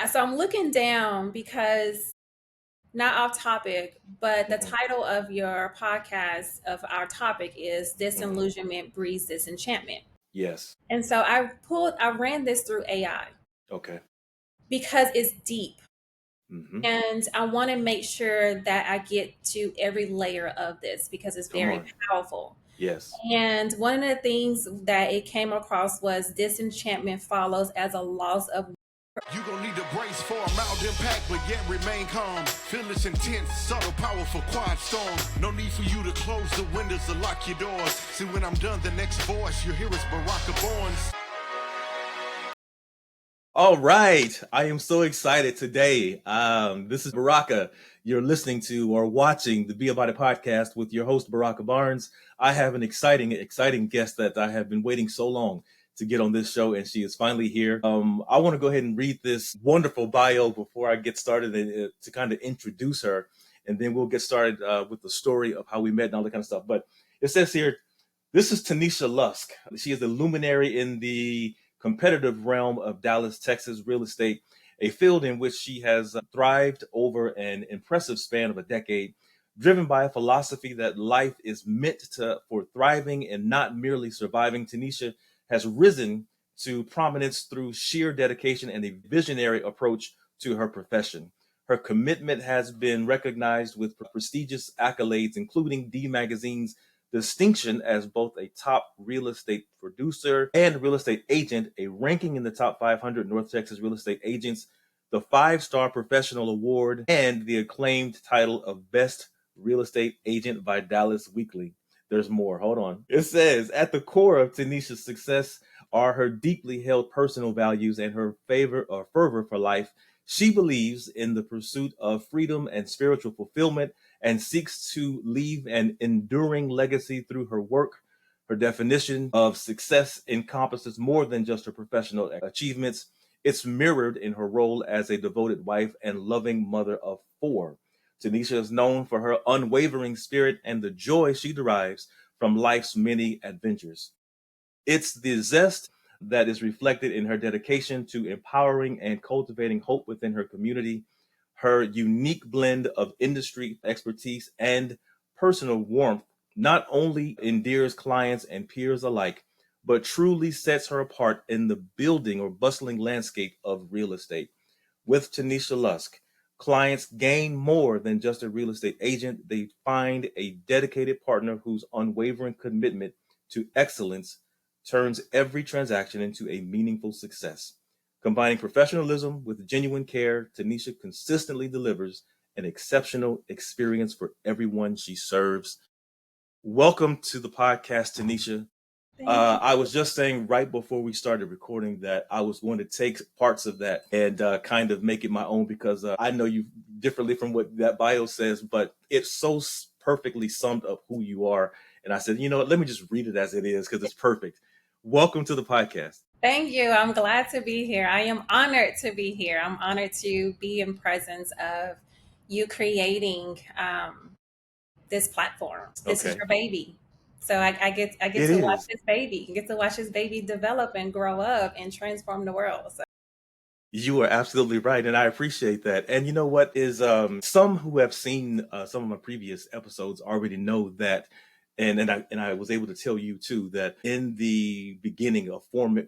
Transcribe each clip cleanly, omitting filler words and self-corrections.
So I'm looking down because not off topic, but the Hmm. title of your podcast of our topic is Hmm. Disillusionment Breeds Disenchantment. Yes. And so I ran this through AI Okay. because it's deep. Hmm. And I want to make sure that I get to every layer of this because it's Come very on. powerful. Yes. And one of the things that it came across was disenchantment follows as a loss of. You gon' need to brace for a mild impact, but yet remain calm. Feel this intense, subtle, powerful, quiet storm. No need for you to close the windows or lock your doors. See, when I'm done, the next voice you hear is Baraka Born's. All right. I am so excited today. This is Baraka. You're listening to or watching the Be About It podcast with your host, Baraka Barnes. I have an exciting guest that I have been waiting so long to get on this show, and she is finally here. I want to go ahead and read this wonderful bio before I get started to kind of introduce her, and then we'll get started with the story of how we met and all that kind of stuff. But it says here, this is Tenesha Lusk. She is a luminary in the competitive realm of Dallas, Texas real estate, a field in which she has thrived over an impressive span of a decade, driven by a philosophy that life is meant for thriving and not merely surviving. Tenesha has risen to prominence through sheer dedication and a visionary approach to her profession. Her commitment has been recognized with prestigious accolades, including D Magazine's distinction as both a top real estate producer and real estate agent, a ranking in the top 500 North Texas real estate agents, the 5-star professional award, and the acclaimed title of Best Real Estate Agent by Dallas Weekly. There's more. Hold on. It says, at the core of Tenesha's success are her deeply held personal values and her favor or fervor for life. She believes in the pursuit of freedom and spiritual fulfillment and seeks to leave an enduring legacy through her work. Her definition of success encompasses more than just her professional achievements. It's mirrored in her role as a devoted wife and loving mother of 4. Tenesha is known for her unwavering spirit and the joy she derives from life's many adventures. It's the zest that is reflected in her dedication to empowering and cultivating hope within her community. Her unique blend of industry expertise and personal warmth not only endears clients and peers alike, but truly sets her apart in the building or bustling landscape of real estate. With Tenesha Lusk, clients gain more than just a real estate agent. They find a dedicated partner whose unwavering commitment to excellence turns every transaction into a meaningful success. Combining professionalism with genuine care, Tenesha consistently delivers an exceptional experience for everyone she serves. Welcome to the podcast, Tenesha. Thank you. I was just saying right before we started recording that I was going to take parts of that and kind of make it my own because I know you differently from what that bio says, but it so perfectly summed up who you are. And I said, you know what, let me just read it as it is because it's perfect. Welcome to the podcast. Thank you. I'm glad to be here. I am honored to be here. I'm honored to be in presence of you creating this platform. This is Okay. your baby. So I get It to watch is. this baby. Get to watch this baby develop and grow up and transform the world. So You are absolutely right, and I appreciate that. And you know what is some who have seen some of my previous episodes already know that, and I was able to tell you too that in the beginning of forming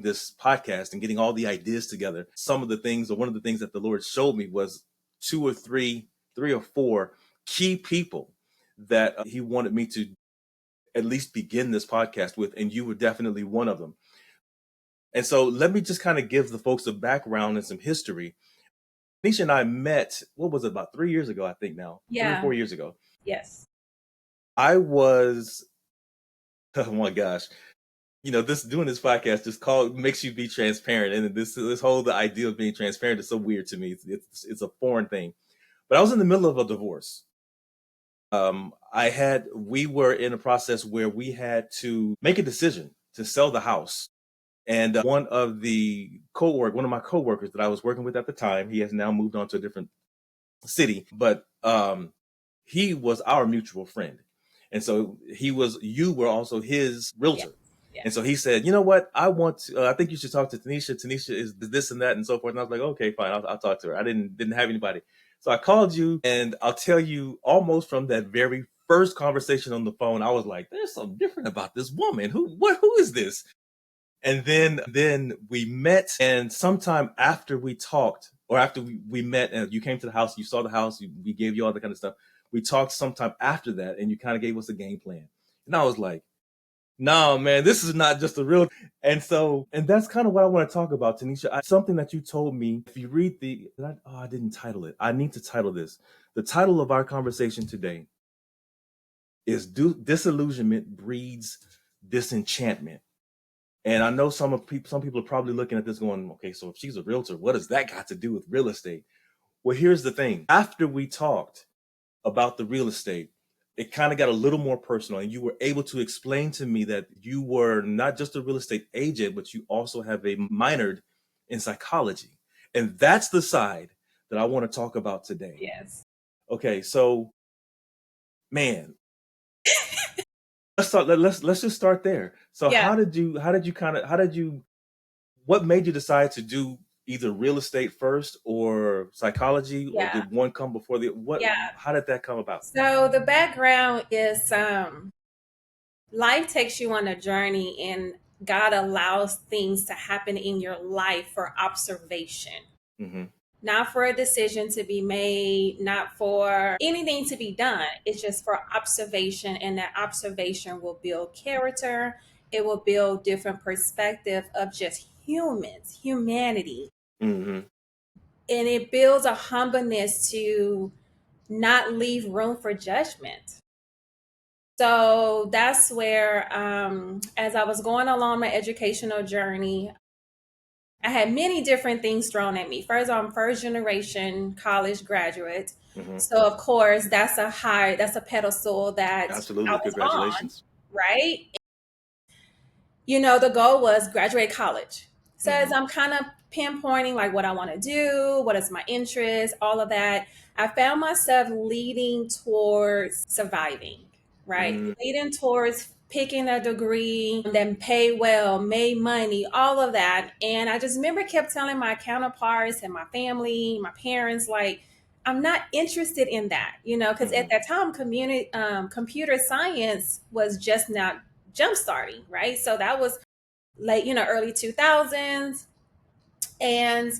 this podcast and getting all the ideas together, some of the things or one of the things that the Lord showed me was three or four key people that He wanted me to at least begin this podcast with, and you were definitely one of them. And so let me just kind of give the folks a background and some history. Nisha and I met, what was it, about 3 years ago, I think now, three or yeah, 4 years ago. yes. I was, oh my gosh, this doing this podcast just makes you be transparent. And this whole the idea of being transparent is so weird to me. It's a foreign thing. But I was in the middle of a divorce. We were in a process where we had to make a decision to sell the house. And one of my coworkers that I was working with at the time, he has now moved on to a different city, but he was our mutual friend, and so you were also his Yeah. realtor. Yeah. And so he said, you know what? I think you should talk to Tenesha. Tenesha is this and that and so forth. And I was like, okay, fine. I'll talk to her. I didn't have anybody. So I called you, and I'll tell you, almost from that very first conversation on the phone, I was like, there's something different about this woman. Who is this? And then we met, and sometime after we talked, or after we met, and you came to the house, you saw the house, we gave you all that kind of stuff. We talked sometime after that, and you kind of gave us a game plan. And I was like, no, man, this is not just a real. And that's kind of what I want to talk about, Tenesha. Something that you told me. If you read I didn't title it. I need to title this. The title of our conversation today is Disillusionment Breeds Disenchantment. And I know some people are probably looking at this going, okay, so if she's a realtor, what does that got to do with real estate? Well, here's the thing. After we talked about the real estate, it kind of got a little more personal, and you were able to explain to me that you were not just a real estate agent, but you also have a minored in psychology. And that's the side that I want to talk about today. Yes. Okay, so man, let's just start there. So Yeah. what made you decide to do either real estate first or psychology, or Yeah. did one come before the Yeah. how did that come about? So the background is life takes you on a journey, and God allows things to happen in your life for observation. Mm-hmm. Not for a decision to be made, not for anything to be done. It's just for observation, and that observation will build character. It will build different perspective of just humanity. Mm-hmm. And it builds a humbleness to not leave room for judgment. So that's where, as I was going along my educational journey, I had many different things thrown at me. First, I'm first generation college graduate. Mm-hmm. So of course that's a pedestal that Absolutely. I was Congratulations. on, right? The goal was graduate college. So as Mm-hmm. I'm kind of pinpointing like what I want to do, what is my interest, all of that, I found myself leading towards surviving, right? Mm-hmm. Leading towards picking a degree, then pay well, made money, all of that. And I just remember kept telling my counterparts and my family, my parents, like, I'm not interested in that, because Mm-hmm. at that time, computer science was just not jump starting, right? So that was late, early 2000s. And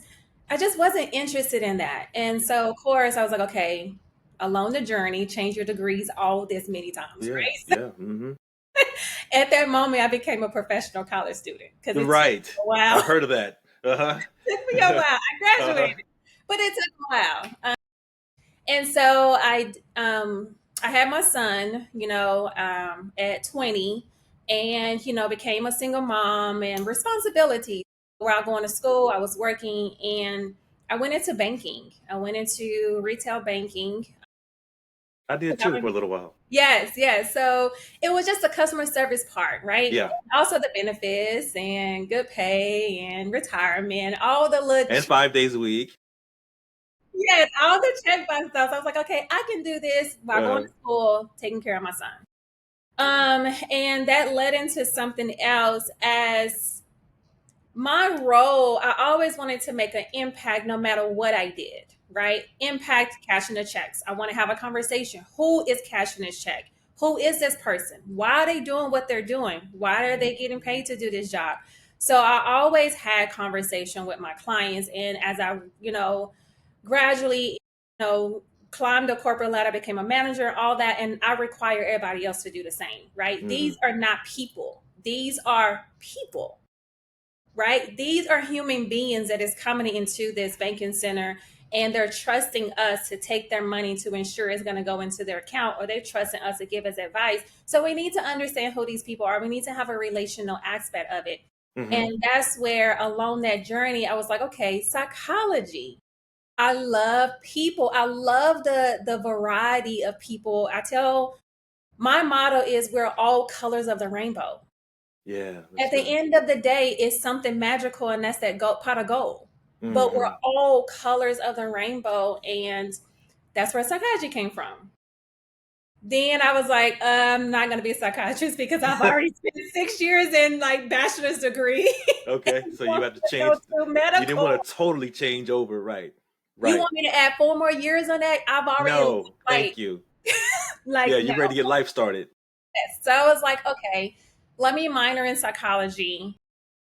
I just wasn't interested in that. And so, of course, I was like, okay, along the journey, change your degrees all this many times, Yeah. right? Yeah. Mm-hmm. At that moment, I became a professional college student because it took Right. a while. I've heard of that. Uh-huh. It took me a while. I graduated, but it took a while. And so I had my son, at 20, and became a single mom and responsibility. While going to school, I was working, and I went into banking. I went into retail banking. I did too for a little while. Yes, yes. So it was just the customer service part, right? Yeah. Also the benefits and good pay and retirement, all the little And 5 days a week. yes, all the checkbox stuff. So I was like, okay, I can do this while going to school, taking care of my son. And that led into something else. As my role, I always wanted to make an impact no matter what I did, right? Impact cashing the checks. I want to have a conversation. Who is cashing this check? Who is this person? Why are they doing what they're doing? Why are they getting paid to do this job? So I always had conversation with my clients. And as I, gradually, climbed the corporate ladder, became a manager, all that, and I require everybody else to do the same, right? Mm-hmm. These are not people. These are people, right? These are human beings that is coming into this banking center, and they're trusting us to take their money to ensure it's going to go into their account, or they're trusting us to give us advice. So we need to understand who these people are. We need to have a relational aspect of it. Mm-hmm. And that's where along that journey, I was like, okay, psychology. I love people. I love the variety of people. I tell my motto is we're all colors of the rainbow. Yeah. At the end of the day, it's something magical, and that's that pot of gold. Mm-hmm. But we're all colors of the rainbow, and that's where psychology came from. Then I was like, I'm not going to be a psychiatrist because I've already spent 6 years in like bachelor's degree. Okay, And so you want have to to go change. to You didn't medical. want to totally change over, right? You Right. want me to add 4 more years on that? I've already No, thank like you. Yeah, like no. you're ready to get life started. So I was like, okay, let me minor in psychology.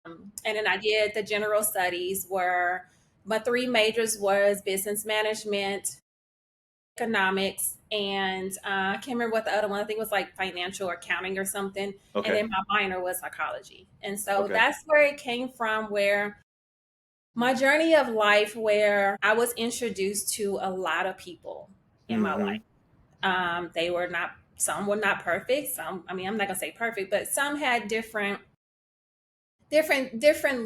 And then I did the general studies where my three majors was business management, economics, and I can't remember what the other one. I think it was like financial accounting or something. And Okay. then my minor was psychology. And so Okay. that's where it came from, where my journey of life, where I was introduced to a lot of people in my Mm-hmm. life. They were not, some were not perfect. Some, I mean, I'm not gonna say perfect, but some had different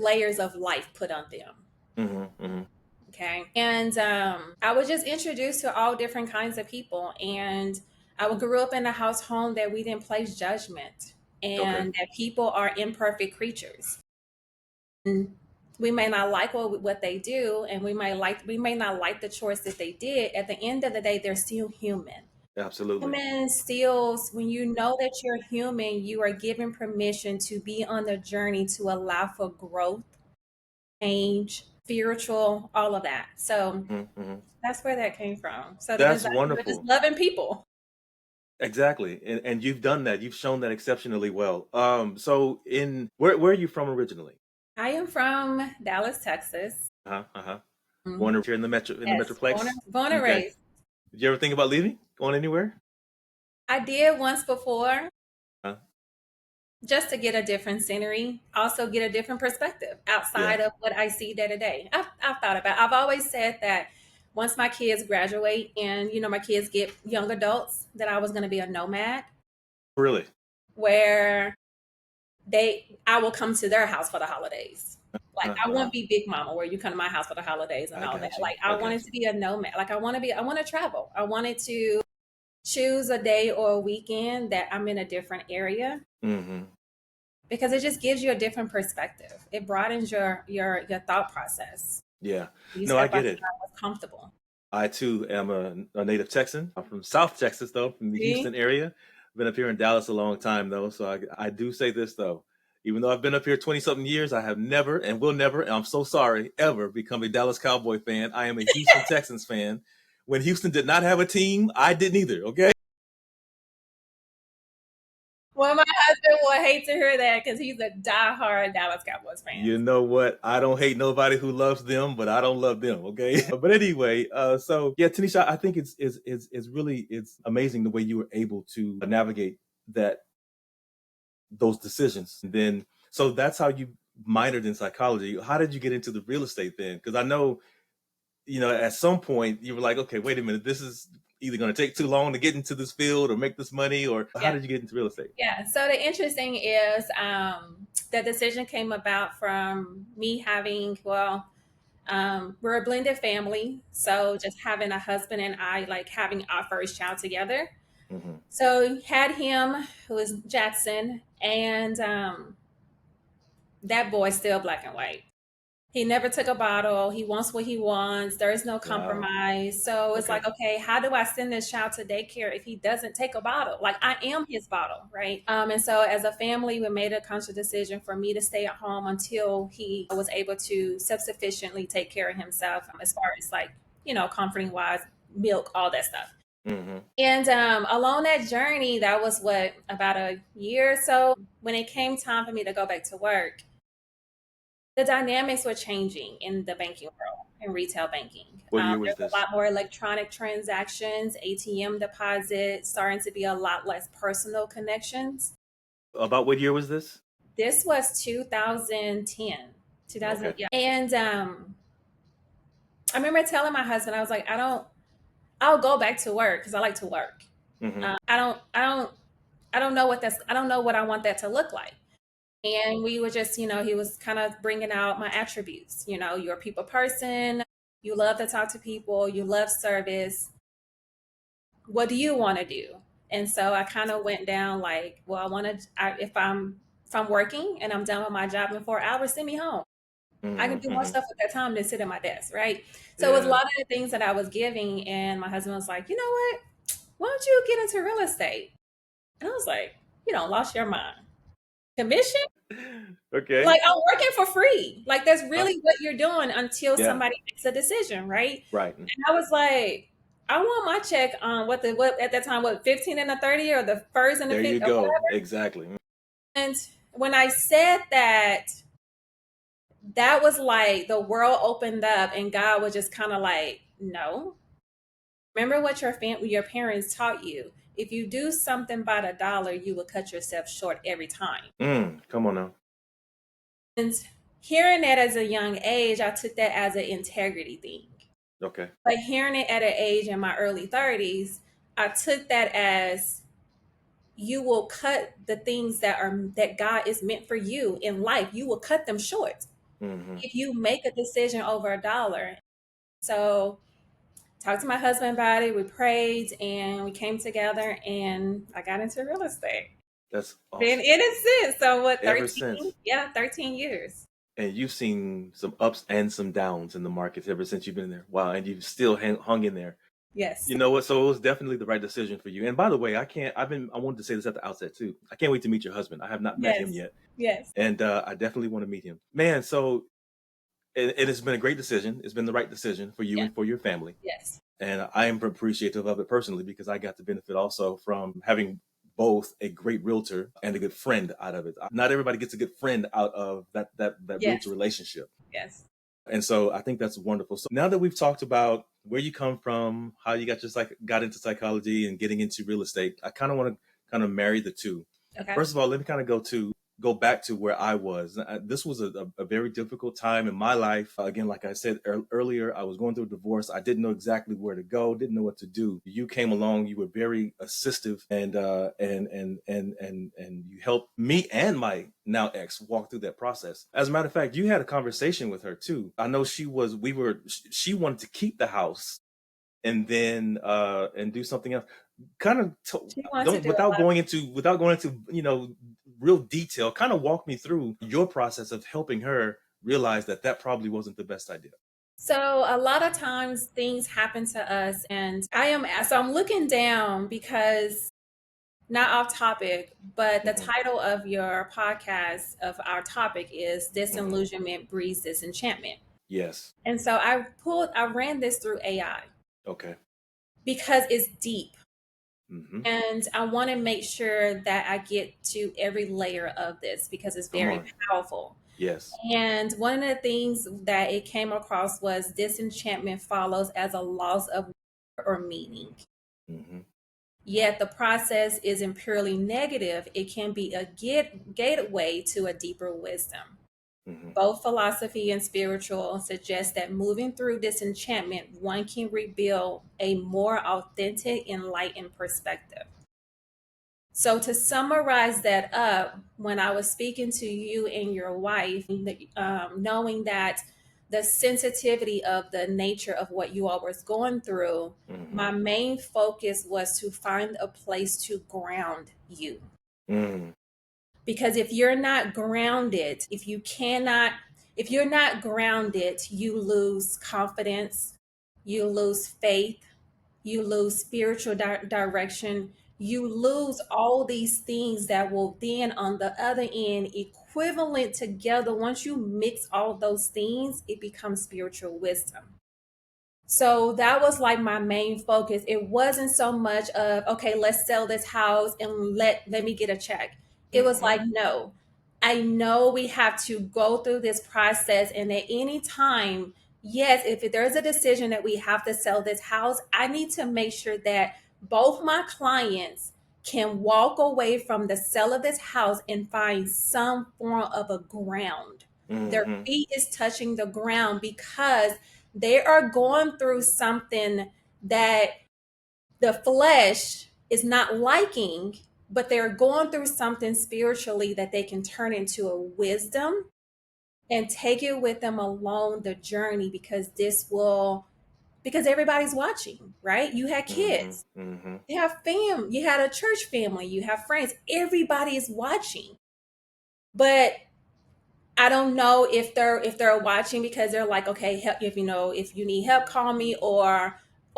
layers of life put on them. Mm-hmm. Mm-hmm. Okay. And I was just introduced to all different kinds of people. And I grew up in a home that we didn't place judgment Okay. and that people are imperfect creatures. And we may not like what they do, and we may not like the choice that they did. At the end of the day, they're still human. Absolutely. Human still, when you know that you're human, you are given permission to be on the journey to allow for growth, change, spiritual, all of that. So Mm-hmm. Mm-hmm. that's where that came from. So the That's desire of just wonderful. loving people. Exactly. And you've done that. You've shown that exceptionally well. So in where are you from originally? I am from Dallas, Texas. Uh-huh. Uh-huh. Mhm. Born here in the Yes, Metroplex? born and Okay. raised. Did you ever think about leaving? Going anywhere? I did once before, Huh? just to get a different scenery, also get a different perspective Yeah. outside of what I see day to day. I've thought about. I've always said that once my kids graduate and my kids get young adults, that I was going to be a nomad, Really? where I will come to their house for the holidays. Like I Uh-huh. won't be big mama where you come to my house for the holidays and I all that. got you. Like I I wanted got to you. be a nomad. Like I want to travel. I wanted to choose a day or a weekend that I'm in a different area, Mm-hmm. because it just gives you a different perspective. It broadens your thought process. Yeah. You No, I step get outside it. what's comfortable. I too am a native Texan. I'm from South Texas, though, from the See? Houston area. Been up here in Dallas a long time, though. So I do say this, though. Even though I've been up here 20 something years, I have never and will never, and I'm so sorry, ever become a Dallas Cowboy fan. I am a Houston Texans fan. When Houston did not have a team, I didn't either. Okay. Well, my husband will hate to hear that because he's a diehard Dallas Cowboys fan. You know what? I don't hate nobody who loves them, but I don't love them. Okay. But anyway, so yeah, Tanisha, I think it's really it's amazing the way you were able to navigate that those decisions. And then so that's how you minored in psychology. How did you get into the real estate then? Because I know, at some point you were like, okay, wait a minute, this is either going to take too long to get into this field or make this money, or how Yeah. did you get into real estate? Yeah. So the interesting is the decision came about from me having, well, we're a blended family. So just having a husband and I, like having our first child together. Mm-hmm. So had him, who is Jackson, and that boy's still black and white. He never took a bottle. He wants what he wants. There is no Wow. compromise. So it's Okay. like, okay, how do I send this child to daycare if he doesn't take a bottle? Like I am his bottle, right? And so as a family, we made a conscious decision for me to stay at home until he was able to self-sufficiently take care of himself, as far as like, comforting wise, milk, all that stuff. Mm-hmm. And along that journey, that was what, about a year or so. When it came time for me to go back to work, the dynamics were changing in the banking world, in retail banking. What year was There's a this? lot more electronic transactions, ATM deposits, starting to be a lot less personal connections. About what year was this? This was 2010, 2000, Okay. yeah. And I remember telling my husband, I was like, I'll go back to work because I like to work. Mm-hmm. I don't know I don't know what I want that to look like. And we were just, he was kind of bringing out my attributes. You're a people person. You love to talk to people. You love service. What do you want to do? And so I kind of went down like, well, if I'm working and I'm done with my job in 4 hours, send me home. I can Mm-hmm. do more Mm-hmm. stuff with that time than sit at my desk, right? So it was a Yeah. lot of the things that I was giving, and my husband was like, you know what? why don't you get into real estate? And I was like, you don't lost your mind. Commission? Okay. Like, I'm working for free. Like, that's Uh, really what you're doing until yeah. somebody makes a decision, right? Right. And I was like, I want my check on what at that time, what, 15 and a 30 or the first and the There you 50 or go. whatever. Exactly. And when I said that, that was like the world opened up and God was just kind of like, no. Remember what your parents taught you. If you do something by the dollar, you will cut yourself short every time. Come on now. And hearing that as a young age, I took that as an integrity thing. Okay. But hearing it at an age in my early 30s, I took that as you will cut the things that God is meant for you in life. You will cut them short Mm-hmm. if you make a decision over a dollar. So talked to my husband about it. We prayed and we came together and I got into real estate. That's Been awesome. in it since. So what, Ever 13? since. Yeah, 13 years. And you've seen some ups and some downs in the markets ever since you've been there. Wow. And you've still hung in there. Yes. You know what? So it was definitely the right decision for you. And by the way, I wanted to say this at the outset too. I can't wait to meet your husband. I have not met him Yes. yet. Yes. And I definitely want to meet him. Man, so it has been a great decision. It's been the right decision for you Yeah. and for your family. Yes. And I am appreciative of it personally because I got to benefit also from having both a great realtor and a good friend out of it. Not everybody gets a good friend out of that realtor Yes. relationship. Yes. And so I think that's wonderful. So now that we've talked about where you come from, how you got into psychology and getting into real estate, I kind of want to kind of marry the two. Okay. First of all, let me kind of go back to where I was. This was a very difficult time in my life. Again, like I said earlier, I was going through a divorce. I didn't know exactly where to go, didn't know what to do. You came along. You were very assistive, and you helped me and my now ex walk through that process. As a matter of fact, you had a conversation with her too. I know she wanted to keep the house and then and do something else. Kind of She wanted to don't do a lot. without going into real detail. Kind of walk me through your process of helping her realize that probably wasn't the best idea. So a lot of times things happen to us, and I'm looking down because not off topic, but the Mm-hmm. title of your podcast of our topic is Mm-hmm. Disillusionment Breeds Disenchantment. Yes. And so I ran this through AI Okay. because it's deep. Mm-hmm. And I want to make sure that I get to every layer of this because it's Come very on. powerful. Yes. And one of the things that it came across was disenchantment follows as a loss of or meaning. Mm-hmm. Yet the process isn't purely negative, it can be a gateway to a deeper wisdom. Mm-hmm. Both philosophy and spiritual suggest that moving through disenchantment, one can rebuild a more authentic, enlightened perspective. So, to summarize that up, when I was speaking to you and your wife, knowing that the sensitivity of the nature of what you all was going through, Mm-hmm. my main focus was to find a place to ground you. Mm-hmm. Because if you're not grounded, if you're not grounded, you lose confidence, you lose faith, you lose spiritual direction, you lose all these things that will then on the other end equivalent together. Once you mix all those things, it becomes spiritual wisdom. So that was like my main focus. It wasn't so much of, okay, let's sell this house and let me get a check. It was Mm-hmm. like, no, I know we have to go through this process. And at any time, yes, if there's a decision that we have to sell this house, I need to make sure that both my clients can walk away from the sale of this house and find some form of a ground. Their Mm-hmm. feet is touching the ground because they are going through something that the flesh is not liking, but they're going through something spiritually that they can turn into a wisdom and take it with them along the journey because everybody's watching, right? You had Mm-hmm. kids, Mm-hmm. you had a church family, you have friends, everybody is watching. But I don't know if they're watching because they're like, okay, help, if you need help, call me,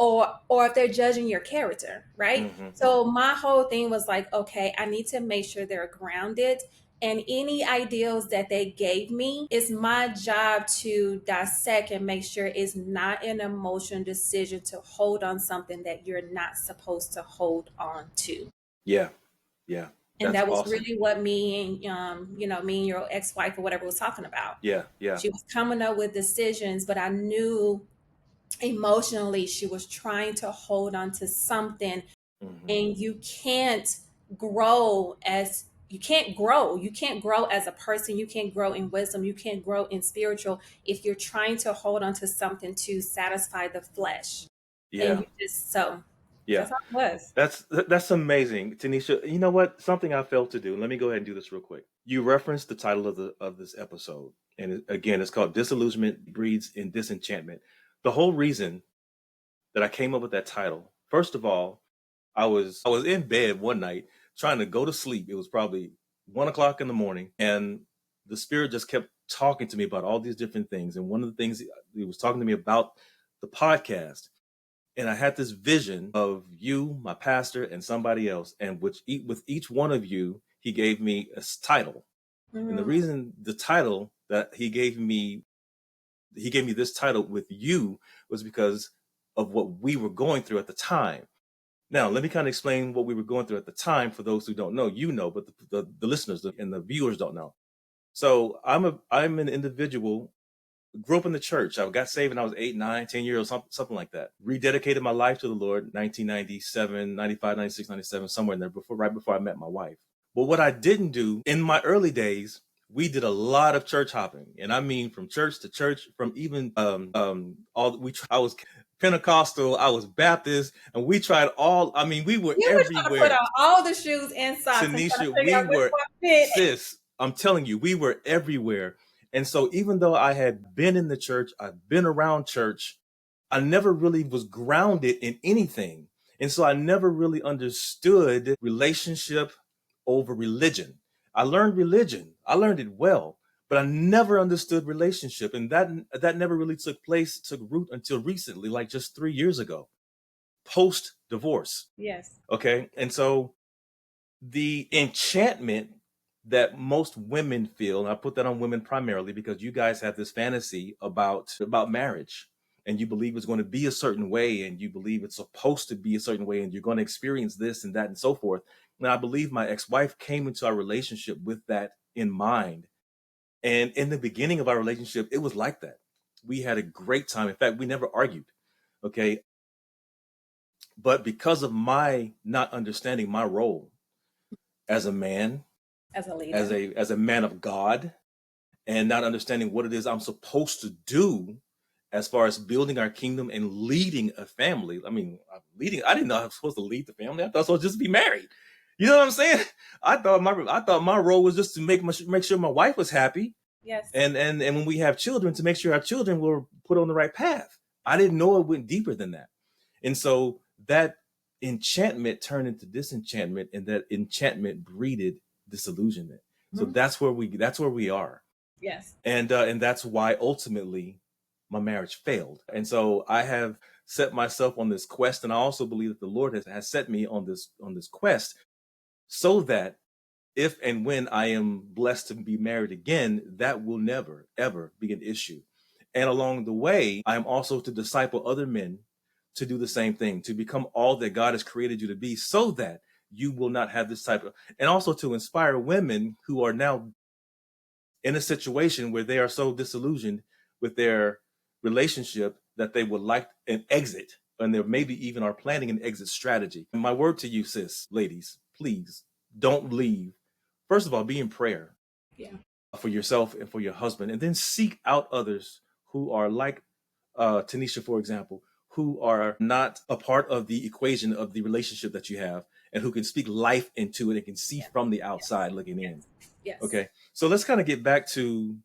or if they're judging your character, right? Mm-hmm. So my whole thing was like, okay, I need to make sure they're grounded. And any ideals that they gave me, it's my job to dissect and make sure it's not an emotional decision to hold on something that you're not supposed to hold on to. Yeah. Yeah. And That's that was awesome. really what me and me and your ex-wife or whatever was talking about. Yeah. Yeah. She was coming up with decisions, but I knew emotionally she was trying to hold on to something, Mm-hmm. and grow as you can't grow as a person, you can't grow in wisdom, you can't grow in spiritual if you're trying to hold on to something to satisfy the flesh. And Yeah. you just so Yeah. that's all it was. That's amazing, Tenesha. You know what? Something I failed to do. Let me go ahead and do this real quick. You referenced the title of this episode, and again, it's called "Disillusionment Breeds in Disenchantment." The whole reason that I came up with that title, first of all, I was in bed one night trying to go to sleep. It was probably 1 o'clock in the morning, and the Spirit just kept talking to me about all these different things. And one of the things he was talking to me about the podcast, and I had this vision of you, my pastor, and somebody else, and with each one of you, he gave me a title. And the Mhm. reason the title that he gave me this title with you was because of what we were going through at the time. Now, let me kind of explain what we were going through at the time for those who don't know. You know, but the listeners and the viewers don't know. So I'm an individual, grew up in the church. I got saved when I was 8, 9, 10 years old, something like that. Rededicated my life to the Lord, 1997, 95, 96, 97, somewhere in there, right before I met my wife. But what I didn't do in my early days, we did a lot of church hopping, and I mean from church to church, from even I was Pentecostal, I was Baptist, and we tried all. I mean, we were You were trying to put everywhere. on all the shoes and socks and trying Tanisha, to figure we out which were, one fit. sis, I'm telling you, we were everywhere. And so even though I had been in the church, I've been around church, I never really was grounded in anything. And so I never really understood relationship over religion. I learned religion. I learned it well, but I never understood relationship. And that never really took root until recently, like just 3 years ago, post divorce. Yes. Okay. And so the enchantment that most women feel, and I put that on women primarily because you guys have this fantasy about marriage, and you believe it's going to be a certain way, and you believe it's supposed to be a certain way, and you're going to experience this and that and so forth. And I believe my ex-wife came into our relationship with that in mind. And in the beginning of our relationship, it was like that. We had a great time. In fact, we never argued. Okay. But because of my not understanding my role as a man, As a leader. as a man of God, and not understanding what it is I'm supposed to do as far as building our kingdom and leading a family. I mean, I didn't know I was supposed to lead the family. I thought I was supposed to just be married. You know what I'm saying? I thought my role was just to make sure my wife was happy, Yes. and when we have children, to make sure our children were put on the right path. I didn't know it went deeper than that. And so that enchantment turned into disenchantment, and that enchantment breeded disillusionment. So Mhm. that's where we are. Yes. And that's why ultimately my marriage failed. And so I have set myself on this quest, and I also believe that the Lord has set me on this quest, so that if and when I am blessed to be married again, that will never ever be an issue. And along the way, I am also to disciple other men to do the same thing, to become all that God has created you to be, so that you will not have this type of, and also to inspire women who are now in a situation where they are so disillusioned with their relationship that they would like an exit, and they maybe even are planning an exit strategy. And my word to you, sis, ladies, please don't leave. First of all, be in prayer Yeah. for yourself and for your husband, and then seek out others who are like Tenesha, for example, who are not a part of the equation of the relationship that you have, and who can speak life into it and can see Yeah. from the Yes. outside looking Yes. in. Yes. Okay. So let's kind of get back to,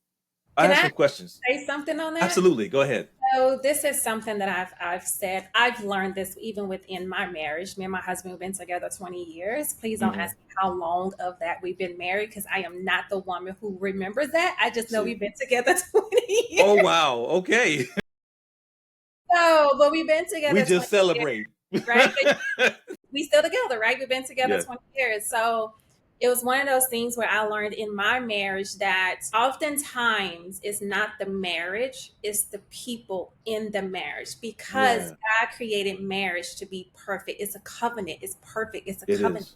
I Can have I some questions. say something on that? Absolutely. Go ahead. So this is something that I've said. I've learned this even within my marriage. Me and my husband have been together 20 years. Please don't Mm-hmm. ask me how long of that we've been married, because I am not the woman who remembers that. I just know See. we've been together 20 years. Oh, wow. Okay. So but we've been together We 20 just celebrate. years, right? We still together, right? We've been together Yes. 20 years. So it was one of those things where I learned in my marriage that oftentimes it's not the marriage, it's the people in the marriage, because Yeah. God created marriage to be perfect. It's a covenant. It's perfect. It's a It covenant. is.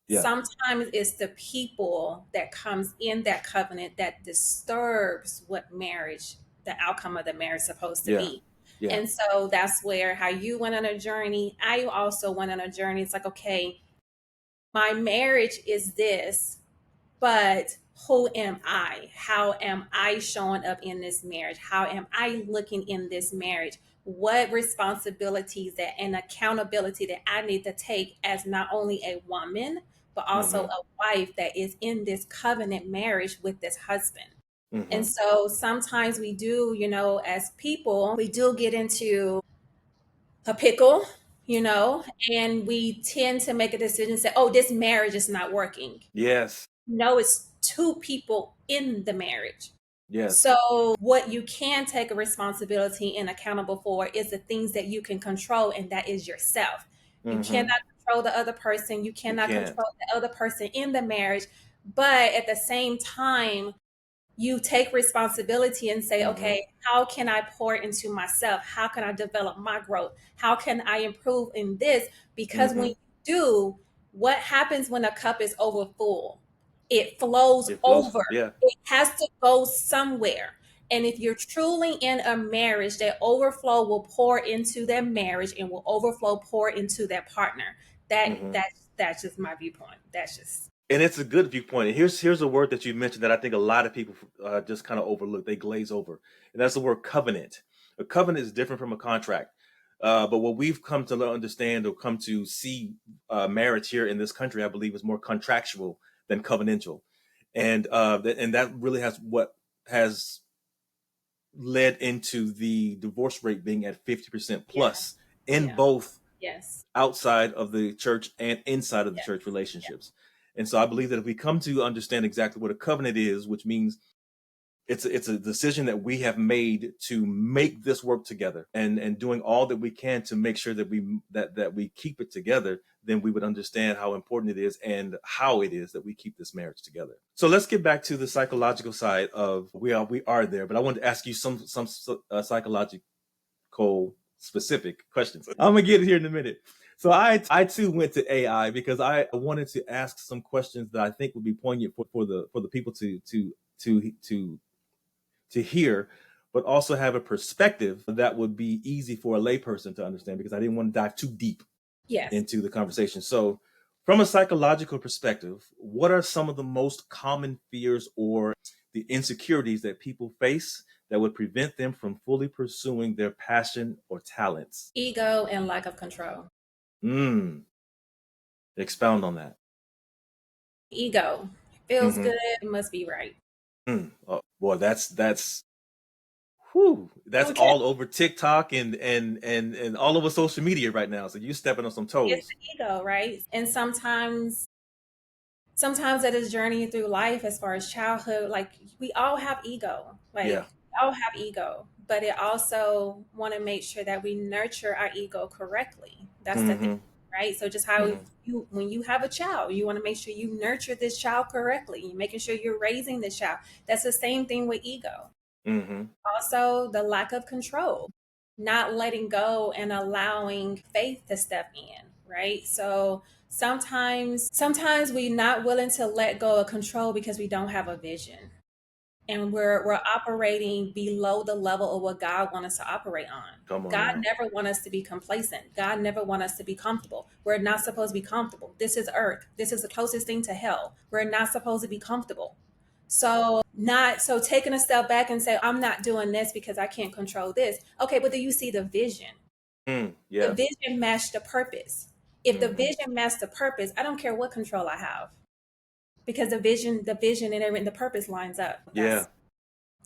Yeah. Sometimes it's the people that comes in that covenant that disturbs what marriage, the outcome of the marriage is supposed to Yeah. be. Yeah. And so that's where how you went on a journey, I also went on a journey. It's like, okay, my marriage is this, but who am I? How am I showing up in this marriage? How am I looking in this marriage? What responsibilities that and accountability that I need to take as not only a woman, but also Mhm. a wife that is in this covenant marriage with this husband. And Mhm. so sometimes we do, as people, we do get into a pickle, and we tend to make a decision and say, oh, this marriage is not working. Yes. No, it's two people in the marriage. Yes. So, what you can take a responsibility and accountable for is the things that you can control, and that is yourself. You Mhm. cannot control the other person, you You cannot can't. control the other person in the marriage, but at the same time, you take responsibility and say, Mhm. okay, how can I pour into myself? How can I develop my growth? How can I improve in this? Because when Mhm. you do, what happens when a cup is over full? It flows It flows. over. Yeah. It has to go somewhere. And if you're truly in a marriage, that overflow will pour into that marriage and will overflow pour into that partner. Mhm. That's just my viewpoint. That's just And it's a good viewpoint. And here's a word that you mentioned that I think a lot of people just kind of overlook. They glaze over, and that's the word covenant. A covenant is different from a contract. But what we've come to understand or come to see marriage here in this country, I believe, is more contractual than covenantal, and that really has led into the divorce rate being at 50% yeah, plus in yeah, both yes, outside of the church and inside of the yes, church yeah. relationships. And so I believe that if we come to understand exactly what a covenant is, which means it's a decision that we have made to make this work together, and doing all that we can to make sure that we keep it together, then we would understand how important it is and how it is that we keep this marriage together. So let's get back to the psychological side of we are there, but I wanted to ask you some psychological specific questions. I'm gonna get it here in a minute. So I too went to AI because I wanted to ask some questions that I think would be poignant for the people to to hear, but also have a perspective that would be easy for a layperson to understand, because I didn't want to dive too deep Yes. into the conversation. So, from a psychological perspective, what are some of the most common fears or the insecurities that people face that would prevent them from fully pursuing their passion or talents? Ego and lack of control. Mm, expound on that. Ego. Feels Mm-hmm. good, it must be right. Oh, boy, that's whew, that's Okay. all over TikTok and all over social media right now. So you stepping on some It's toes. the ego, right? And sometimes that is journeying through life as far as childhood, like we all have ego. Like Yeah. we all have ego. But it also want to make sure that we nurture our ego correctly. That's the thing, Mm-hmm. right? So just how Mm-hmm. you when you have a child, you want to make sure you nurture this child correctly. You're making sure you're raising this child. That's the same thing with ego. Mm-hmm. Also, the lack of control, not letting go and allowing faith to step in, right? So sometimes we're not willing to let go of control because we don't have a vision. And we're operating below the level of what God wants us to operate on. Come on God now. never wants us to be complacent. God never wants us to be comfortable. We're not supposed to be comfortable. This is earth. This is the closest thing to hell. We're not supposed to be comfortable. So taking a step back and say, I'm not doing this because I can't control this. Okay, but do you see the vision? The Yeah. vision matched the purpose. If the Mm-hmm. vision matched the purpose, I don't care what control I have. Because the vision and everything, the purpose lines up. Yeah.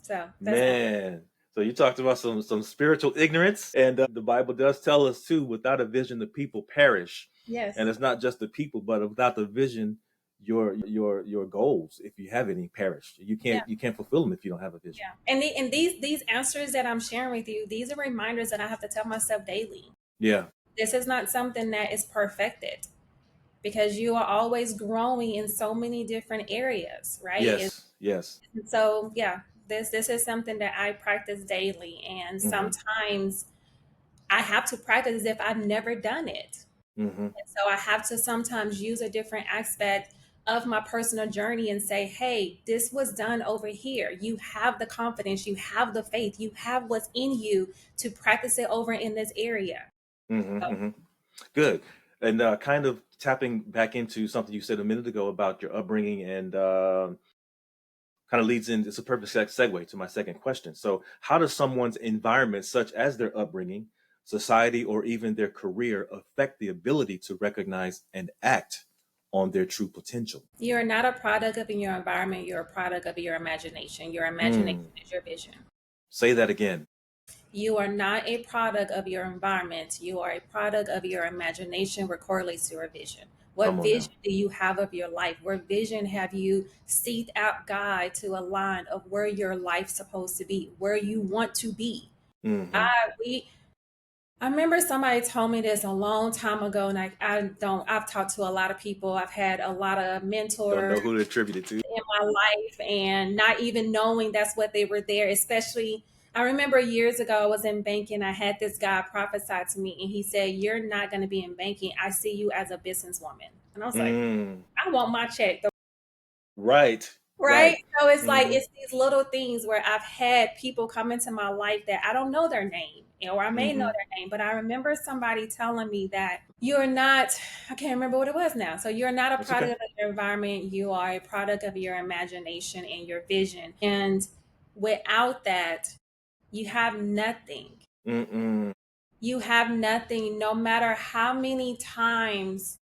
That's my Man. So you talked about some spiritual ignorance, and the Bible does tell us too, without a vision, the people perish. yes. And it's not just the people, but without the vision, your goals, if you have any, perish. Yeah. You can't fulfill them if you don't have a vision. Yeah. And these answers that I'm sharing with you, these are reminders that I have to tell myself daily. Yeah. This is not something that is perfected, because you are always growing in so many different areas, right? Yes. Yes. And so yeah, this is something that I practice daily, and Mm-hmm. sometimes I have to practice as if I've never done it. Mm-hmm. And so I have to sometimes use a different aspect of my personal journey and say, hey, this was done over here. You have the confidence, you have the faith, you have what's in you to practice it over in this area. Mm-hmm. So, Mm-hmm. Good. And kind of tapping back into something you said a minute ago about your upbringing, and kind of leads in, it's a perfect segue to my second question. So how does someone's environment, such as their upbringing, society, or even their career, affect the ability to recognize and act on their true potential? you're not a product of your environment, you're a product of your imagination. Your imagination Mm. is your vision. Say that again. You are not a product of your environment. You are a product of your imagination, which correlates to your vision. Come What on now. vision do you have of your life? What vision have you seeked out God to align of where your life's supposed to be, where you want to be? Mm-hmm. I remember somebody told me this a long time ago, and I've talked to a lot of people. I've had a lot of Don't mentors know who to attribute it to. in my life, and not even knowing that's what they were there. Especially, I remember years ago, I was in banking. I had this guy prophesy to me, and he said, "You're not going to be in banking. I see you as a businesswoman." And I was like, Mm. "I want my check." Right. Right. Right. So it's like, Mm-hmm. it's these little things where I've had people come into my life that I don't know their name, or I may know Mm-hmm. their name, but I remember somebody telling me that you're not, I can't remember what it was now. So you're not a That's okay. product of your environment, you are a product of your imagination and your vision. And without that, you have nothing. Mm-mm. You have nothing, no matter how many times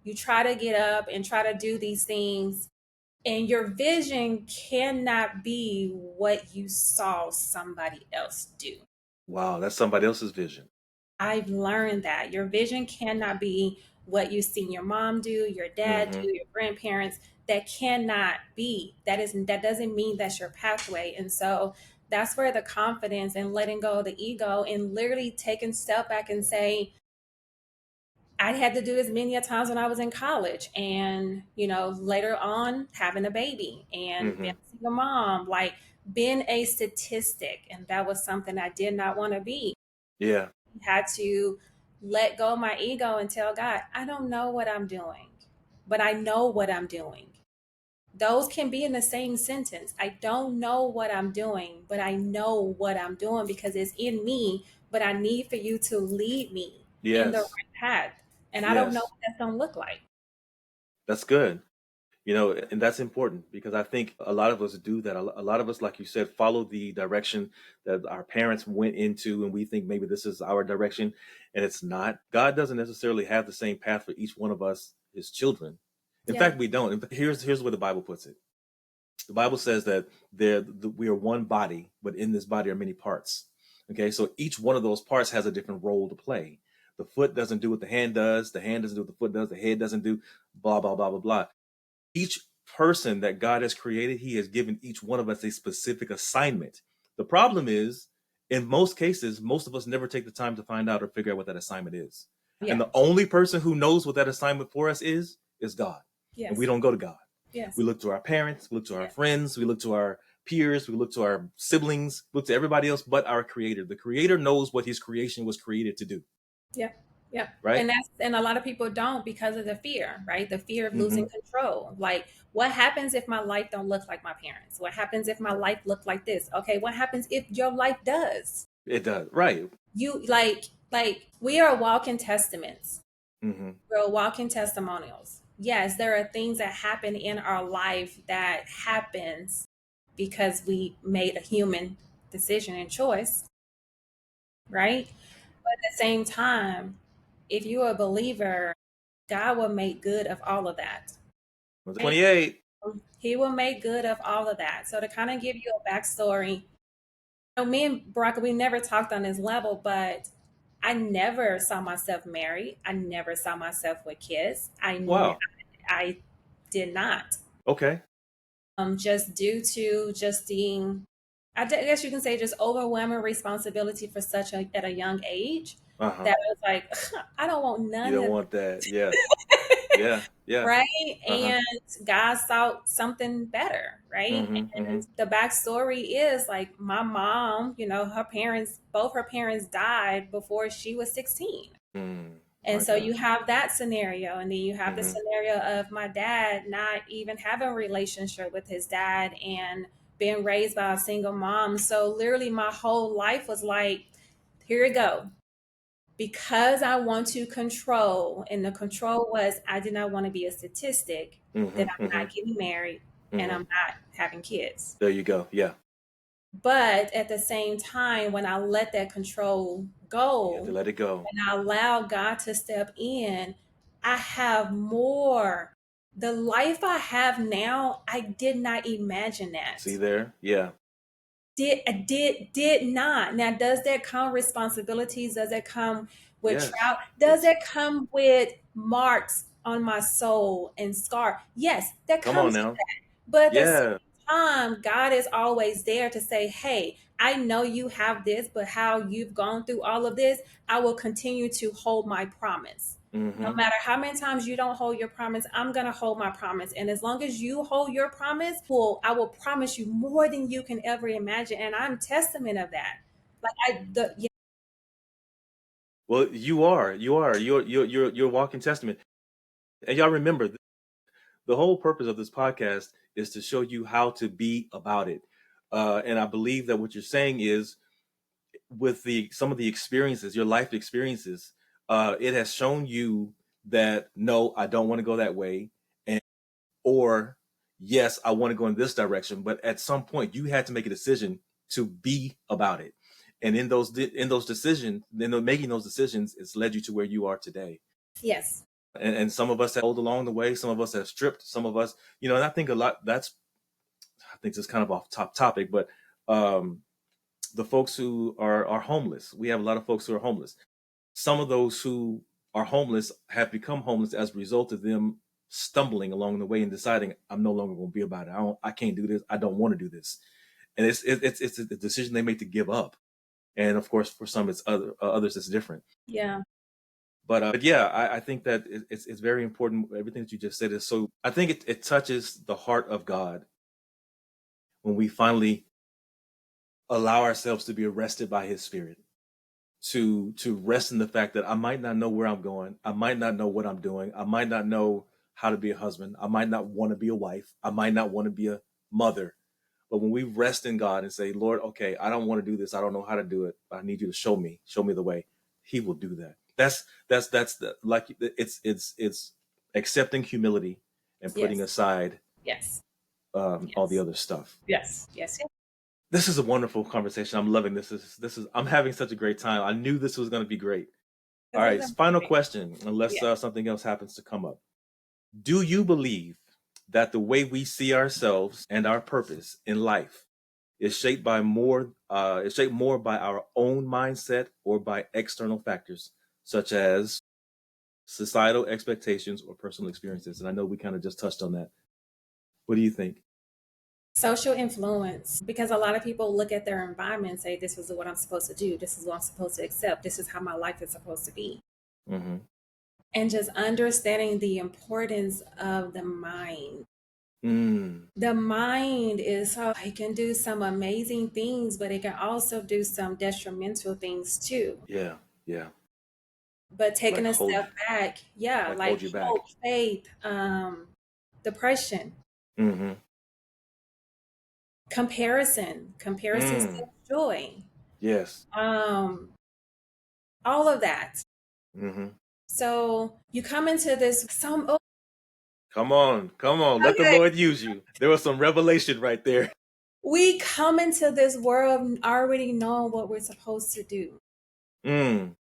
you try to get up and try to do these things, and your vision cannot be what you saw somebody else do. Wow, that's somebody else's vision. I've learned that your vision cannot be what you've seen your mom do, your dad Mm-hmm. do, your grandparents. That cannot be. That doesn't mean that's your pathway. And so that's where the confidence and letting go of the ego and literally taking a step back and say, I had to do this many a times when I was in college, and later on having a baby and being Mm-hmm. a single mom, like being a statistic, and that was something I did not want to be. Yeah. I had to let go of my ego and tell God, I don't know what I'm doing, but I know what I'm doing. Those can be in the same sentence. I don't know what I'm doing, but I know what I'm doing because it's in me, but I need for you to lead me in the Yes. right path. And I don't know Yes. what that's going to look like. That's good. And that's important because I think a lot of us do that. A lot of us, like you said, follow the direction that our parents went into, and we think maybe this is our direction, and it's not. God doesn't necessarily have the same path for each one of us, his children. In Yeah. fact, we don't. Here's where the Bible puts it. The Bible says that we are one body, but in this body are many parts. Okay, so each one of those parts has a different role to play. The foot doesn't do what the hand does. The hand doesn't do what the foot does. The head doesn't do blah, blah, blah, blah, blah. Each person that God has created, he has given each one of us a specific assignment. The problem is, in most cases, most of us never take the time to find out or figure out what that assignment is. And Yeah. the only person who knows what that assignment for us is God. And we Yes. don't go to God. Yes. We look to our parents, we look to our Yes. friends, we look to our peers, we look to our siblings, look to everybody else but our creator. The creator knows what his creation was created to do, Yeah. Yeah. right? And a lot of people don't because of the fear, right? The fear of Mm-hmm. losing control. Like, what happens if my life don't look like my parents? What happens if my life look like this? Okay, what happens if your life does? It does, right. You we are walking testaments. Mm-hmm. We're walking testimonials. Yes, there are things that happen in our life that happens because we made a human decision and choice, right? But at the same time, if you're a believer, God will make good of all of that. Right? 28. He will make good of all of that. So to kind of give you a backstory, me and Baraka, we never talked on this level, but I never saw myself married. I never saw myself with kids. Wow. I did not. Okay. Just due to just being, I guess you can say, just overwhelming responsibility for at a young age. Uh-huh. That I was like, I don't want You none don't of want that. Yeah. Yeah. Yeah. right. Uh-huh. And God saw something better, right? Mm-hmm. Mm-hmm. And the backstory is like my mom, her parents, both her parents died before she was 16. And My so you gosh. have that scenario, and then you have the Mm-hmm. scenario of my dad not even having a relationship with his dad and being raised by a single mom. So literally my whole life was like, here you go. Because I want to control, and the control was I did not want to be a statistic, that Mm-hmm. I'm Mm-hmm. not getting married and Mm-hmm. I'm not having kids. There you go. Yeah. But at the same time, when I let that control You have to go let it go. and I allow God to step in, I have more. The life I have now, I did not imagine See that. there? Yeah. Did not. Now, does that come responsibilities? Does that come with Yes. trout? Does It's that come with marks on my soul and scar? Yes, that come on comes with now. that. But at the same Yeah. time, God is always there to say, hey, I know you have this, but how you've gone through all of this, I will continue to hold my promise. No Mm-hmm. matter how many times you don't hold your promise, I'm going to hold my promise. And as long as you hold your promise, I will promise you more than you can ever imagine. And I'm testament of that. Like yeah. Well, you are. You are. You're a walking testament. And y'all remember the whole purpose of this podcast is to show you how to be about it. And I believe that what you're saying is with the some of the experiences, your life experiences, it has shown you that no, I don't want to go that way, and or yes, I want to go in this direction. But at some point, you had to make a decision to be about it, and in those decisions, making those decisions, it's led you to where you are today. Yes. And some of us have hold along the way. Some of us have stripped. Some of us, and I think a lot. I think it's kind of off topic, but um, the folks who are homeless. We have a lot of folks who are homeless. Some of those who are homeless have become homeless as a result of them stumbling along the way and deciding I'm no longer going to be about it. I can't do this. I don't want to do this. And it's a decision they make to give up. And of course, for some, it's others it's different. Yeah. But yeah, I think that it's very important. Everything that you just said is so. I think it touches the heart of God when we finally allow ourselves to be arrested by His Spirit, to rest in the fact that I might not know where I'm going, I might not know what I'm doing, I might not know how to be a husband, I might not want to be a wife, I might not want to be a mother. But when we rest in God and say, Lord, okay, I don't want to do this, I don't know how to do it, but I need you to show me the way, He will do that. That's the, like it's accepting humility and putting Yes. aside Yes. all the Yes. other stuff. Yes. Yes. Yes. This is a wonderful conversation. I'm loving this. I'm having such a great time. I knew this was going to be great. All This is right, final amazing. question, unless Yeah. something else happens to come up. Do you believe that the way we see ourselves and our purpose in life is shaped more by our own mindset or by external factors such as societal expectations or personal experiences? And I know we kind of just touched on that. What do you think? Social influence, because a lot of people look at their environment and say, this is what I'm supposed to do. This is what I'm supposed to accept. This is how my life is supposed to be. Mm-hmm. And just understanding the importance of the mind. Mm. The mind is so it can do some amazing things, but it can also do some detrimental things too. Yeah, yeah. But taking Like a step back, yeah, like hold you back. hope, faith, depression, Mm-hmm. comparison Mm. steals joy, Yes. um, all of that. Mm-hmm. So you come into this some Come on, come on. Let the okay. Lord use you. There was some revelation right there. We come into this world already knowing what we're supposed to do. Mm.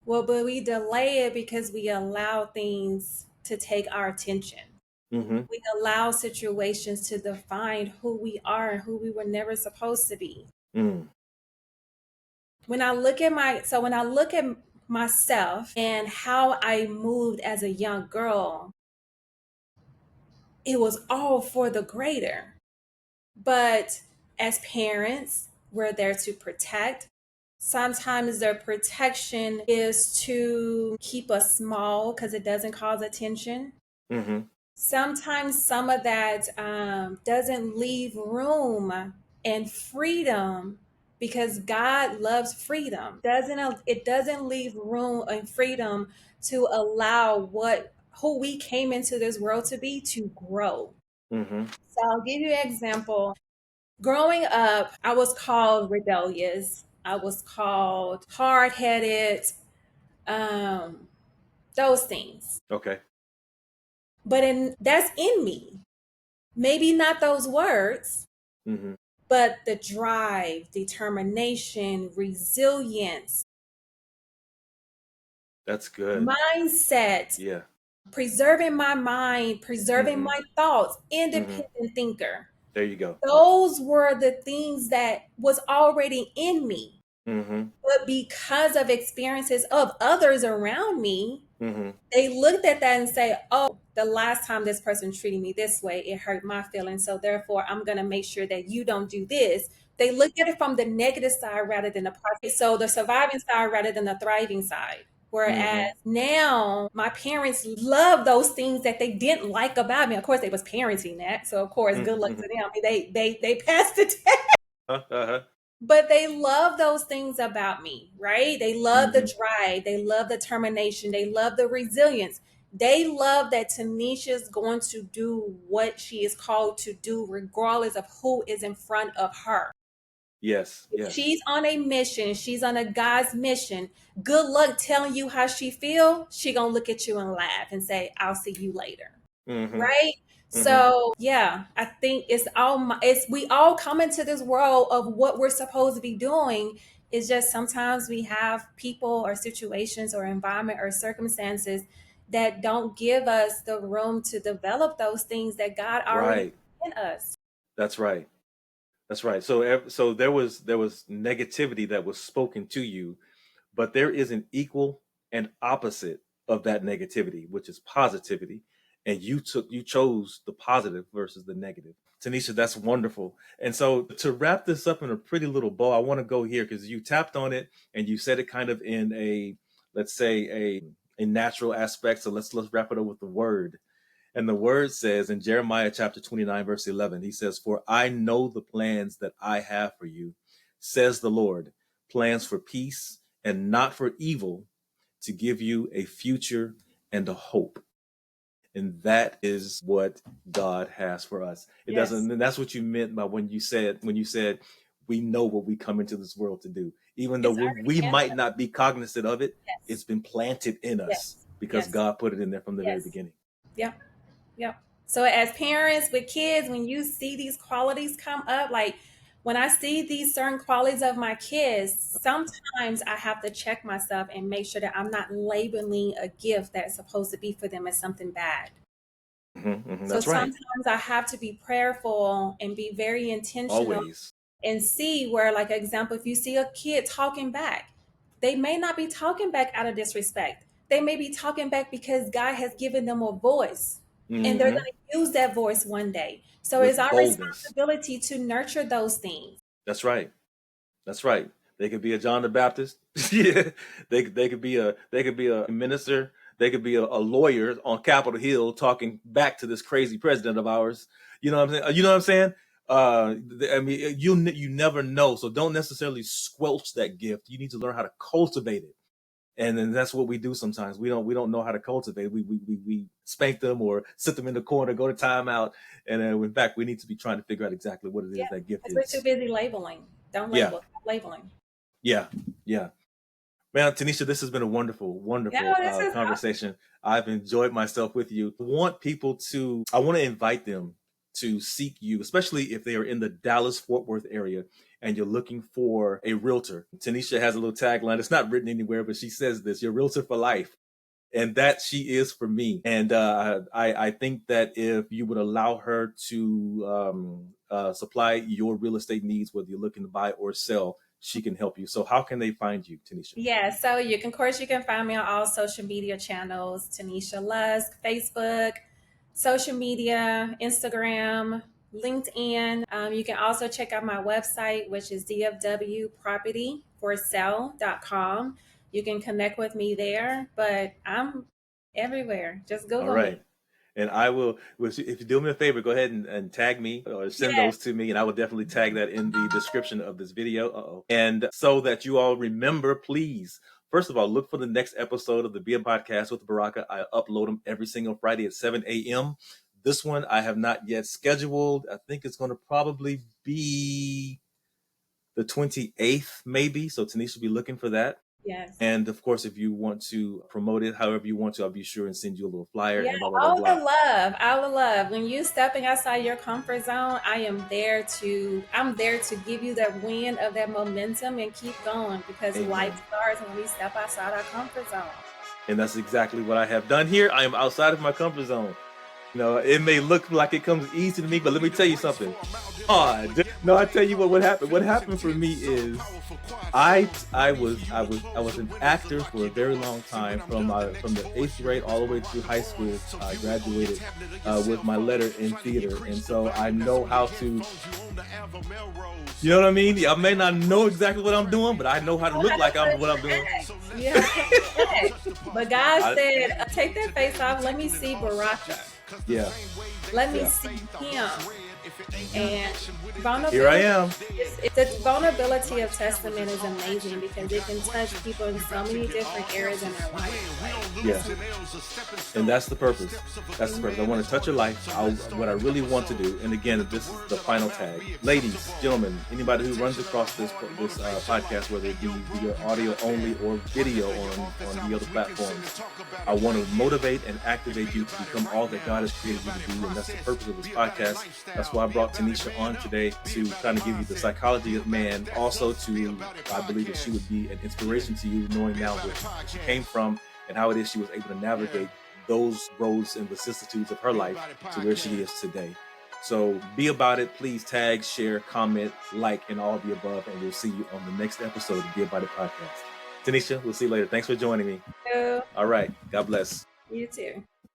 Well, but we delay it because we allow things to take our attention. Mm-hmm. We allow situations to define who we are and who we were never supposed to be. Mm. When I look at myself and how I moved as a young girl, it was all for the greater. But as parents, we're there to protect. Sometimes their protection is to keep us small because it doesn't cause attention. Mm-hmm. Sometimes some of that doesn't leave room and freedom because God loves freedom. It doesn't leave room and freedom to allow who we came into this world to be to grow. Mm-hmm. So I'll give you an example. Growing up, I was called rebellious. I was called hard headed, um, those things. Okay. But that's in me. Maybe not those words, Mm-hmm. but the drive, determination, resilience, That's good. mindset, Yeah. preserving my mind, preserving Mm-hmm. my thoughts, Mm-hmm. independent thinker. There you go. Those were the things that was already in me. Mm-hmm. But because of experiences of others around me, Mm-hmm. they looked at that and say, oh, the last time this person treated me this way, it hurt my feelings. So therefore, I'm going to make sure that you don't do this. They look at it from the negative side rather than the positive. So the surviving side rather than the thriving side. Whereas Mm-hmm. now my parents love those things that they didn't like about me. Of course, they was parenting that. So of course, good luck Mm-hmm. to them. I mean, they passed the test. Uh-huh. But they love those things about me, right? They love the Mm-hmm. drive, they love the determination, they love the resilience. They love that Tanisha's going to do what she is called to do, regardless of who is in front of her. Yes. If Yes. she's on a mission, she's on a God's mission. Good luck telling you how she feel. She gonna look at you and laugh and say, "I'll see you later." Mm-hmm. Right? Mm-hmm. So yeah, I think it's we all come into this world of what we're supposed to be doing. It's just sometimes we have people or situations or environment or circumstances that don't give us the room to develop those things that God already Right. put in us. That's right. That's right. So there was negativity that was spoken to you, but there is an equal and opposite of that negativity, which is positivity, and you chose the positive versus the negative. Tenesha, that's wonderful. And so to wrap this up in a pretty little bow, I want to go here because you tapped on it and you said it kind of in a, let's say, a natural aspect. So let's wrap it up with the word. And the word says in Jeremiah chapter 29, verse 11, he says, "For I know the plans that I have for you, says the Lord, plans for peace and not for evil, to give you a future and a hope." And that is what God has for us. It Yes. doesn't, and that's what you meant by when you said we know what we come into this world to do. Even though It's we already in might us. not be cognizant of it, Yes. it's been planted in us Yes. because Yes. God put it in there from the very Yes. beginning. Yep. Yep. So as parents with kids, when you see these qualities come up, like when I see these certain qualities of my kids, sometimes I have to check myself and make sure that I'm not labeling a gift that's supposed to be for them as something bad. So That's right. sometimes I have to be prayerful and be very intentional Always. and see where, like, example, if you see a kid talking back, they may not be talking back out of disrespect. They may be talking back because God has given them a voice and they're Hmm. going to use that voice one day. So it's With our boldness. responsibility to nurture those things. That's right. That's right. They could be a John the Baptist. Yeah. They could be a minister. They could be a lawyer on Capitol Hill talking back to this crazy president of ours. You know what I'm saying? You know what I'm saying? I mean, you never know. So don't necessarily squelch that gift. You need to learn how to cultivate it. And then that's what we do sometimes. We don't know how to cultivate. We spank them or sit them in the corner, go to timeout, and in fact we need to be trying to figure out exactly what it Yeah, is that gift because we're too is. busy labeling. Don't Yeah, label. Stop labeling. yeah, yeah. Man, Tanisha, this has been a wonderful, No, wonderful this is conversation. I've enjoyed myself with you. I want to invite them to seek you, especially if they are in the Dallas Fort Worth area and you're looking for a realtor. Tanisha has a little tagline. It's not written anywhere, but she says this: "Your realtor for life." And that she is for me. And I think that if you would allow her to supply your real estate needs, whether you're looking to buy or sell, she can help you. So how can they find you, Tanisha? Yeah, so of course, you can find me on all social media channels, Tanesha Lusk, Facebook, social media, Instagram, LinkedIn. You can also check out my website, which is dfwpropertyforsale.com. You can connect with me there, but I'm everywhere. Just All Google right. me. And I will, if you do me a favor, go ahead and tag me or send Yeah. those to me, and I will definitely tag that in the description of this video. And so that you all remember, please, first of all, look for the next episode of the Be a Podcast with Baraka. I upload them every single Friday at 7 a.m. This one I have not yet scheduled. I think it's going to probably be the 28th, maybe. So Tanisha will be looking for that. Yes. And of course, if you want to promote it however you want to, I'll be sure and send you a little flyer Yeah, and blah, blah, blah, all the blah. love, all the love. When you stepping outside your comfort zone, I'm there to give you that win of that momentum and keep going because Amen. life starts when we step outside our comfort zone. And that's exactly what I have done here. I am outside of my comfort zone. You know, it may look like it comes easy to me, but let me tell you something. No, I tell you what happened. What happened for me is I was an actor for a very long time from the 8th grade all the way through high school. I graduated with my letter in theater, and so I know how to. You know what I mean? I may not know exactly what I'm doing, but I know how to look like what I'm doing. Yeah, but God said, take that face off. Let me see Baraka. Yeah. Let me see him. And vulnerability, here I am. The vulnerability of Testament is amazing because it can touch people in so many different areas in their life. Yeah. And that's the purpose. That's the purpose. I want to touch your life. What I really want to do, and again, this is the final tag. Ladies, gentlemen, anybody who runs across this podcast, whether it be via audio only or video on the other platforms, I want to motivate and activate you to become all that God has created you to be, and that's the purpose of this podcast. That's why I brought Tenesha on today, to kind of give you the psychology of man. Also, I believe that she would be an inspiration to you, knowing now where she came from and how it is she was able to navigate those roads and vicissitudes of her life to where she is today. So be about it. Please tag, share, comment, like, and all of the above. And we'll see you on the next episode of Be About It podcast. Tenesha, we'll see you later. Thanks for joining me. You. All right. God bless. You too.